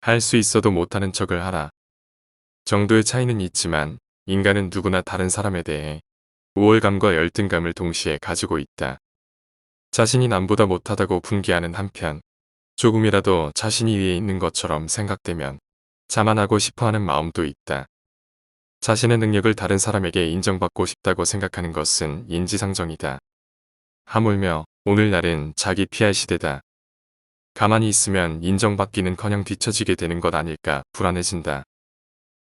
할 수 있어도 못하는 척을 하라. 정도의 차이는 있지만 인간은 누구나 다른 사람에 대해 우월감과 열등감을 동시에 가지고 있다. 자신이 남보다 못하다고 분개하는 한편 조금이라도 자신이 위에 있는 것처럼 생각되면 자만하고 싶어하는 마음도 있다. 자신의 능력을 다른 사람에게 인정받고 싶다고 생각하는 것은 인지상정이다. 하물며 오늘날은 자기 PR 시대다. 가만히 있으면 인정받기는커녕 뒤처지게 되는 것 아닐까 불안해진다.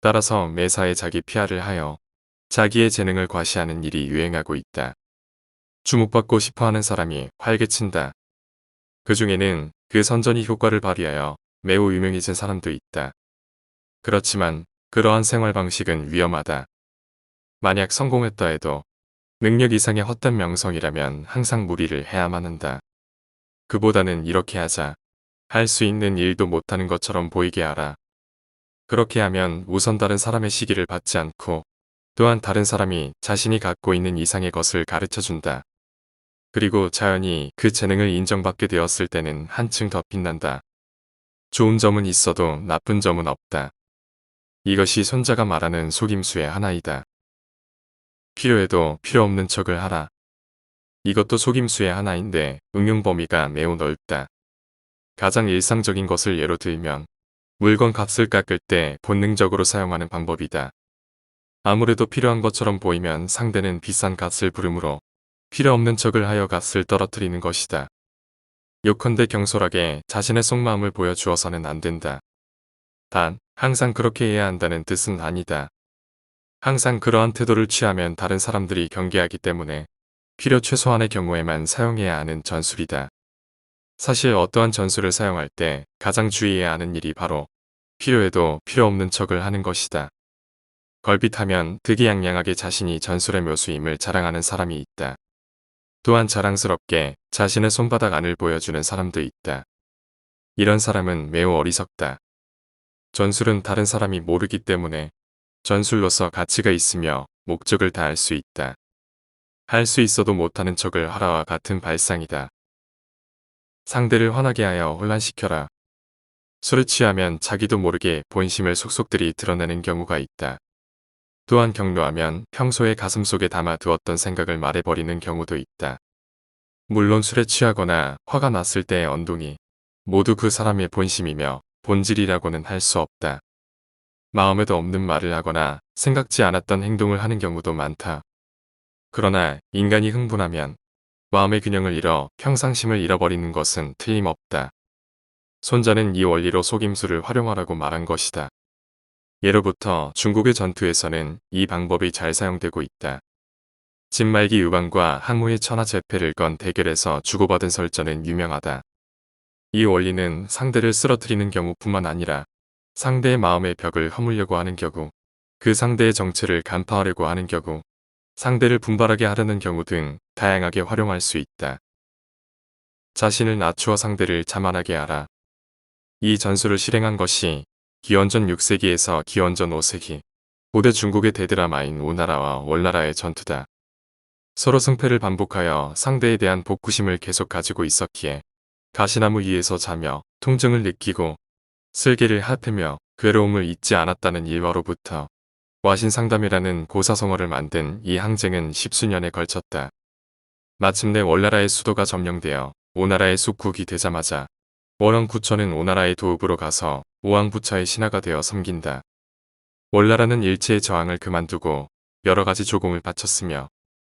따라서 매사에 자기 PR을 하여 자기의 재능을 과시하는 일이 유행하고 있다. 주목받고 싶어하는 사람이 활개친다. 그 중에는 그 선전이 효과를 발휘하여 매우 유명해진 사람도 있다. 그렇지만 그러한 생활 방식은 위험하다. 만약 성공했다 해도 능력 이상의 헛된 명성이라면 항상 무리를 해야만 한다. 그보다는 이렇게 하자. 할 수 있는 일도 못하는 것처럼 보이게 하라. 그렇게 하면 우선 다른 사람의 시기를 받지 않고 또한 다른 사람이 자신이 갖고 있는 이상의 것을 가르쳐준다. 그리고 자연히 그 재능을 인정받게 되었을 때는 한층 더 빛난다. 좋은 점은 있어도 나쁜 점은 없다. 이것이 손자가 말하는 속임수의 하나이다. 필요해도 필요 없는 척을 하라. 이것도 속임수의 하나인데 응용 범위가 매우 넓다. 가장 일상적인 것을 예로 들면 물건 값을 깎을 때 본능적으로 사용하는 방법이다. 아무래도 필요한 것처럼 보이면 상대는 비싼 값을 부르므로 필요 없는 척을 하여 값을 떨어뜨리는 것이다. 요컨대 경솔하게 자신의 속마음을 보여주어서는 안 된다. 단, 항상 그렇게 해야 한다는 뜻은 아니다. 항상 그러한 태도를 취하면 다른 사람들이 경계하기 때문에 필요 최소한의 경우에만 사용해야 하는 전술이다. 사실 어떠한 전술을 사용할 때 가장 주의해야 하는 일이 바로 필요해도 필요 없는 척을 하는 것이다. 걸핏하면 득이양양하게 자신이 전술의 묘수임을 자랑하는 사람이 있다. 또한 자랑스럽게 자신의 손바닥 안을 보여주는 사람도 있다. 이런 사람은 매우 어리석다. 전술은 다른 사람이 모르기 때문에 전술로서 가치가 있으며 목적을 다할 수 있다. 할 수 있어도 못하는 척을 하라와 같은 발상이다. 상대를 화나게 하여 혼란시켜라. 술에 취하면 자기도 모르게 본심을 속속들이 드러내는 경우가 있다. 또한 격노하면 평소에 가슴속에 담아두었던 생각을 말해버리는 경우도 있다. 물론 술에 취하거나 화가 났을 때의 언동이 모두 그 사람의 본심이며 본질이라고는 할 수 없다. 마음에도 없는 말을 하거나 생각지 않았던 행동을 하는 경우도 많다. 그러나 인간이 흥분하면 마음의 균형을 잃어 평상심을 잃어버리는 것은 틀림없다. 손자는 이 원리로 속임수를 활용하라고 말한 것이다. 예로부터 중국의 전투에서는 이 방법이 잘 사용되고 있다. 진말기 유방과 항우의 천하제패를 건 대결에서 주고받은 설전은 유명하다. 이 원리는 상대를 쓰러뜨리는 경우뿐만 아니라 상대의 마음의 벽을 허물려고 하는 경우, 그 상대의 정체를 간파하려고 하는 경우, 상대를 분발하게 하려는 경우 등 다양하게 활용할 수 있다. 자신을 낮추어 상대를 자만하게 하라. 이 전술을 실행한 것이 기원전 6세기에서 기원전 5세기, 고대 중국의 대드라마인 오나라와 월나라의 전투다. 서로 승패를 반복하여 상대에 대한 복구심을 계속 가지고 있었기에 가시나무 위에서 자며 통증을 느끼고 슬개를 핥으며 괴로움을 잊지 않았다는 일화로부터 와신상담이라는 고사성어를 만든 이 항쟁은 십수년에 걸쳤다. 마침내 월나라의 수도가 점령되어 오나라의 속국이 되자마자 월왕부처는 오나라의 도읍으로 가서 오왕부처의 신하가 되어 섬긴다. 월나라는 일체의 저항을 그만두고 여러 가지 조공을 바쳤으며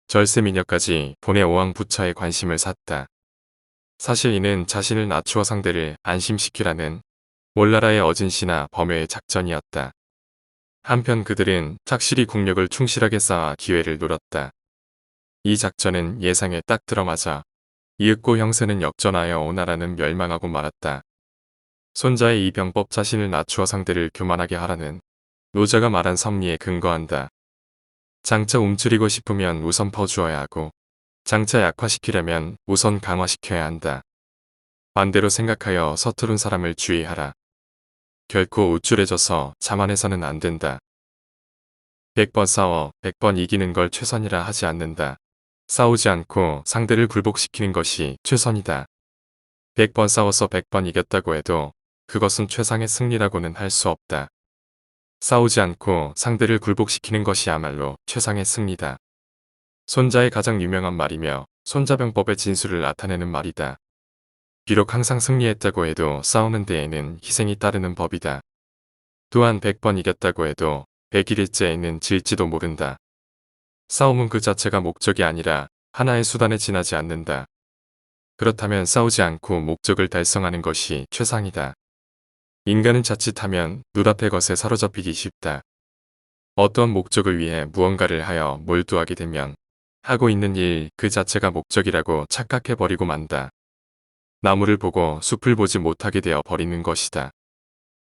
절세 미녀까지 보내 오왕부처의 관심을 샀다. 사실 이는 자신을 낮추어 상대를 안심시키라는 월나라의 어진시나 범여의 작전이었다. 한편 그들은 착실히 국력을 충실하게 쌓아 기회를 노렸다. 이 작전은 예상에 딱 들어맞아 이윽고 형세는 역전하여 오나라는 멸망하고 말았다. 손자의 이 병법 자신을 낮추어 상대를 교만하게 하라는 노자가 말한 섭리에 근거한다. 장차 움츠리고 싶으면 우선 퍼주어야 하고 장차 약화시키려면 우선 강화시켜야 한다. 반대로 생각하여 서투른 사람을 주의하라. 결코 우쭐해져서 자만해서는 안 된다. 100번 싸워 100번 이기는 걸 최선이라 하지 않는다. 싸우지 않고 상대를 굴복시키는 것이 최선이다. 100번 싸워서 100번 이겼다고 해도 그것은 최상의 승리라고는 할 수 없다. 싸우지 않고 상대를 굴복시키는 것이야말로 최상의 승리다. 손자의 가장 유명한 말이며 손자병법의 진수를 나타내는 말이다. 비록 항상 승리했다고 해도 싸우는 데에는 희생이 따르는 법이다. 또한 100번 이겼다고 해도 100일째에는 질지도 모른다. 싸움은 그 자체가 목적이 아니라 하나의 수단에 지나지 않는다. 그렇다면 싸우지 않고 목적을 달성하는 것이 최상이다. 인간은 자칫하면 눈앞의 것에 사로잡히기 쉽다. 어떤 목적을 위해 무언가를 하여 몰두하게 되면 하고 있는 일 그 자체가 목적이라고 착각해버리고 만다. 나무를 보고 숲을 보지 못하게 되어 버리는 것이다.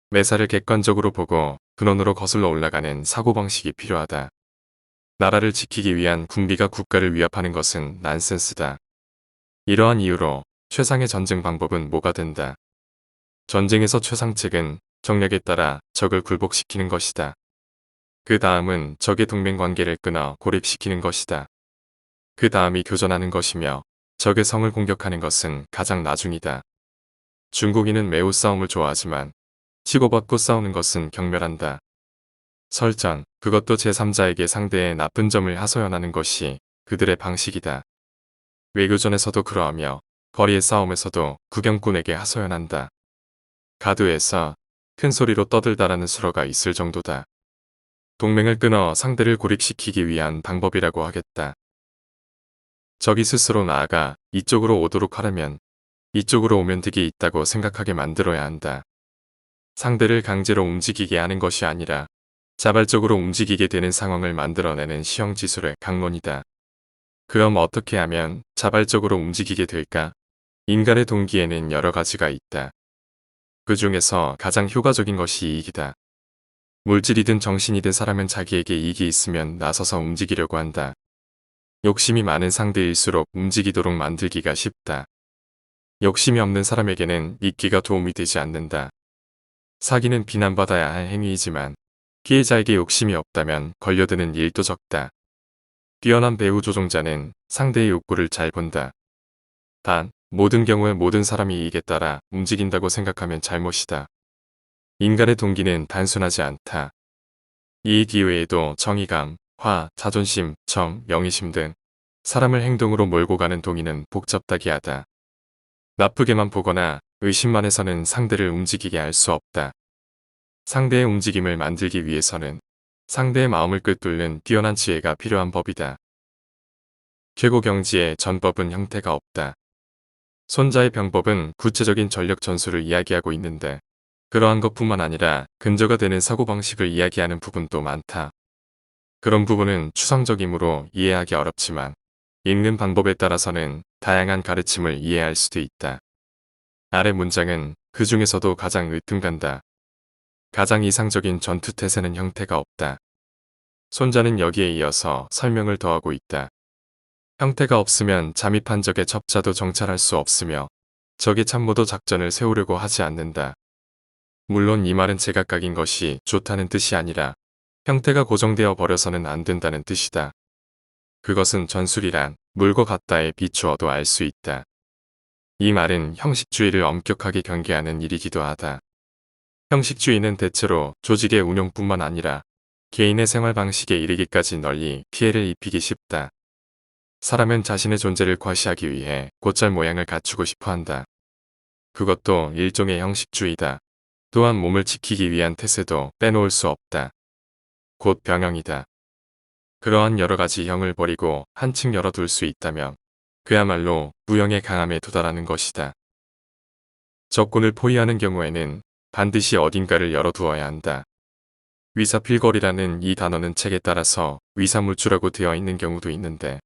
매사를 객관적으로 보고 근원으로 거슬러 올라가는 사고방식이 필요하다. 나라를 지키기 위한 군비가 국가를 위협하는 것은 난센스다. 이러한 이유로 최상의 전쟁 방법은 뭐가 된다. 전쟁에서 최상책은 정략에 따라 적을 굴복시키는 것이다. 그 다음은 적의 동맹관계를 끊어 고립시키는 것이다. 그 다음이 교전하는 것이며 적의 성을 공격하는 것은 가장 나중이다. 중국인은 매우 싸움을 좋아하지만 치고받고 싸우는 것은 경멸한다. 설전, 그것도 제3자에게 상대의 나쁜 점을 하소연하는 것이 그들의 방식이다. 외교전에서도 그러하며 거리의 싸움에서도 구경꾼에게 하소연한다. 가두에서 큰 소리로 떠들다라는 수로가 있을 정도다. 동맹을 끊어 상대를 고립시키기 위한 방법이라고 하겠다. 적이 스스로 나아가 이쪽으로 오도록 하려면 이쪽으로 오면 敵이 있다고 생각하게 만들어야 한다. 상대를 강제로 움직이게 하는 것이 아니라 자발적으로 움직이게 되는 상황을 만들어내는 시형지술의 강론이다. 그럼 어떻게 하면 자발적으로 움직이게 될까? 인간의 동기에는 여러 가지가 있다. 그 중에서 가장 효과적인 것이 이익이다. 물질이든 정신이든 사람은 자기에게 이익이 있으면 나서서 움직이려고 한다. 욕심이 많은 상대일수록 움직이도록 만들기가 쉽다. 욕심이 없는 사람에게는 잊기가 도움이 되지 않는다. 사기는 비난받아야 할 행위이지만 피해자에게 욕심이 없다면 걸려드는 일도 적다. 뛰어난 배우 조종자는 상대의 욕구를 잘 본다. 단, 모든 경우에 모든 사람이 이익에 따라 움직인다고 생각하면 잘못이다. 인간의 동기는 단순하지 않다. 이익 이외에도 정의감, 화, 자존심, 정, 영의심 등 사람을 행동으로 몰고 가는 동의는 복잡다기하다. 나쁘게만 보거나 의심만 해서는 상대를 움직이게 할 수 없다. 상대의 움직임을 만들기 위해서는 상대의 마음을 꿰뚫는 뛰어난 지혜가 필요한 법이다. 최고 경지의 전법은 형태가 없다. 손자의 병법은 구체적인 전력 전술을 이야기하고 있는데 그러한 것뿐만 아니라 근저가 되는 사고방식을 이야기하는 부분도 많다. 그런 부분은 추상적이므로 이해하기 어렵지만 읽는 방법에 따라서는 다양한 가르침을 이해할 수도 있다. 아래 문장은 그 중에서도 가장 으뜸간다. 가장 이상적인 전투태세는 형태가 없다. 손자는 여기에 이어서 설명을 더하고 있다. 형태가 없으면 잠입한 적의 첩자도 정찰할 수 없으며 적의 참모도 작전을 세우려고 하지 않는다. 물론 이 말은 제각각인 것이 좋다는 뜻이 아니라 형태가 고정되어 버려서는 안 된다는 뜻이다. 그것은 전술이란 물과 같다에 비추어도 알 수 있다. 이 말은 형식주의를 엄격하게 경계하는 일이기도 하다. 형식주의는 대체로 조직의 운용뿐만 아니라 개인의 생활 방식에 이르기까지 널리 피해를 입히기 쉽다. 사람은 자신의 존재를 과시하기 위해 곧잘 모양을 갖추고 싶어 한다. 그것도 일종의 형식주의다. 또한 몸을 지키기 위한 태세도 빼놓을 수 없다. 곧 병형이다. 그러한 여러 가지 형을 버리고 한층 열어둘 수 있다면 그야말로 무형의 강함에 도달하는 것이다. 적군을 포위하는 경우에는 반드시 어딘가를 열어두어야 한다. 위사필거리라는 이 단어는 책에 따라서 위사물주라고 되어 있는 경우도 있는데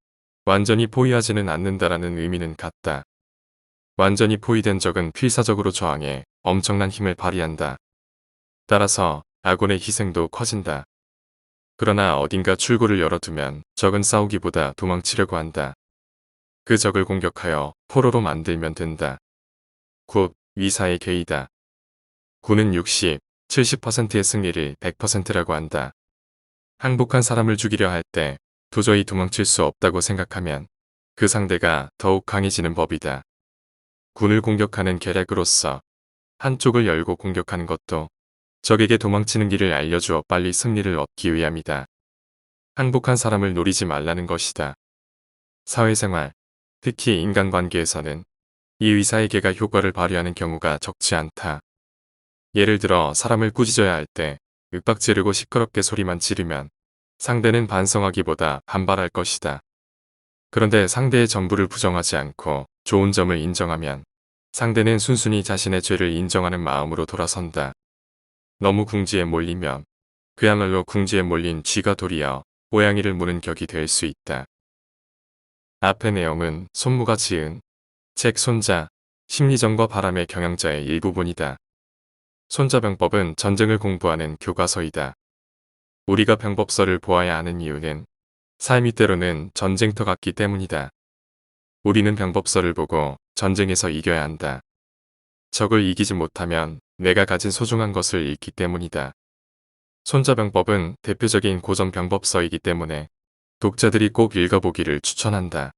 완전히 포위하지는 않는다라는 의미는 같다. 완전히 포위된 적은 필사적으로 저항해 엄청난 힘을 발휘한다. 따라서 아군의 희생도 커진다. 그러나 어딘가 출구를 열어두면 적은 싸우기보다 도망치려고 한다. 그 적을 공격하여 포로로 만들면 된다. 곧 위사의 계이다. 군은 60, 70%의 승리를 100%라고 한다. 항복한 사람을 죽이려 할 때 도저히 도망칠 수 없다고 생각하면 그 상대가 더욱 강해지는 법이다. 군을 공격하는 계략으로서 한쪽을 열고 공격하는 것도 적에게 도망치는 길을 알려주어 빨리 승리를 얻기 위함이다. 항복한 사람을 노리지 말라는 것이다. 사회생활, 특히 인간관계에서는 이 의사에게가 효과를 발휘하는 경우가 적지 않다. 예를 들어 사람을 꾸짖어야 할 때 윽박 지르고 시끄럽게 소리만 지르면 상대는 반성하기보다 반발할 것이다. 그런데 상대의 전부를 부정하지 않고 좋은 점을 인정하면 상대는 순순히 자신의 죄를 인정하는 마음으로 돌아선다. 너무 궁지에 몰리면 그야말로 궁지에 몰린 쥐가 도리어 고양이를 무는 격이 될 수 있다. 앞의 내용은 손무가 지은 책 손자, 심리전과 바람의 경영자의 일부분이다. 손자병법은 전쟁을 공부하는 교과서이다. 우리가 병법서를 보아야 하는 이유는 삶이 때로는 전쟁터 같기 때문이다. 우리는 병법서를 보고 전쟁에서 이겨야 한다. 적을 이기지 못하면 내가 가진 소중한 것을 잃기 때문이다. 손자병법은 대표적인 고전 병법서이기 때문에 독자들이 꼭 읽어보기를 추천한다.